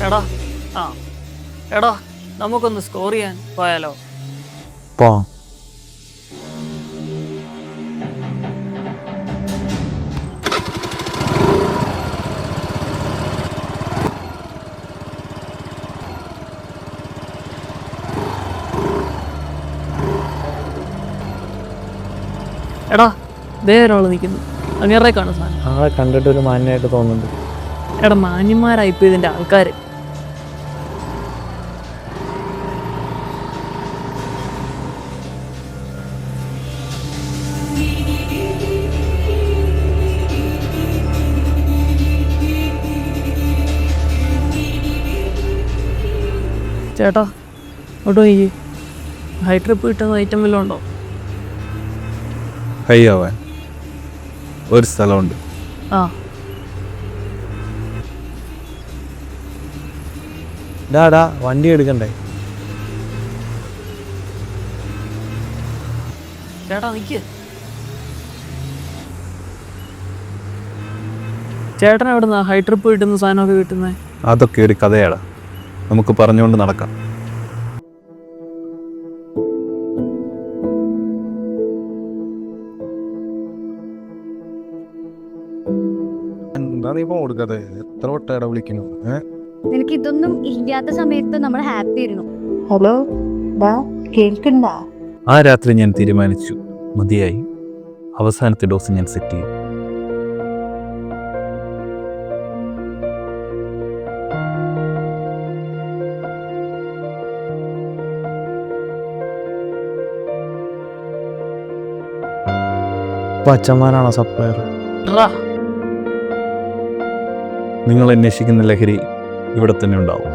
എടാ ആ എടാ നമുക്കൊന്ന് സ്കോർ ചെയ്യാൻ പോയാലോ? പോ. എടാ വേറെ ഒരാൾ നിൽക്കുന്നു. അങ്ങേറെ കാണും സാധനം. ആളെ കണ്ടിട്ട് ഒരു മാന്യമായിട്ട് തോന്നുന്നുണ്ട്. എടാ മാന്യന്മാരായിപ്പോ ഇതിന്റെ ആൾക്കാർ. ചേട്ടാ ഓട്ടോ നോക്കി, ഹൈ ട്രിപ്പ് കിട്ടുന്ന ഐറ്റം വല്ലതും ഉണ്ടോ? ഹൈ ആവാൻ ഒരു സ്ഥലമുണ്ട്. ആ ഡാ വണ്ടി എടുക്കണ്ടേ? ചേട്ടാ നിൽക്ക്. ചേട്ടൻ എവിടുന്നാ ഹൈ ട്രിപ്പ് കിട്ടുന്ന സാധനമൊക്കെ കിട്ടുന്നത്? അതൊക്കെ ഒരു കഥയാടാ, നമുക്ക് പറഞ്ഞുകൊണ്ട് നടക്കാം. എന്താ നീ ഫോൺ കൊടുക്കാതെ? എത്ര വട്ടം വിളിക്കുന്നു? നിനക്ക് ഇതൊന്നും ഇല്ലാത്ത സമയത്ത് നമ്മൾ ഹാപ്പി ആയിരുന്നു. ഹലോ ഡാ കേൾക്കണ്ടാ? ആ രാത്രി ഞാൻ തീരുമാനിച്ചു, മതിയായി. അവസാനത്തെ ഡോസ് ഞാൻ സെറ്റ് ചെയ്തു. അച്ഛന്മാരാണോ സപ്ലയർ? നിങ്ങൾ അന്വേഷിക്കുന്ന ലഹരി ഇവിടെ തന്നെ ഉണ്ടാവും.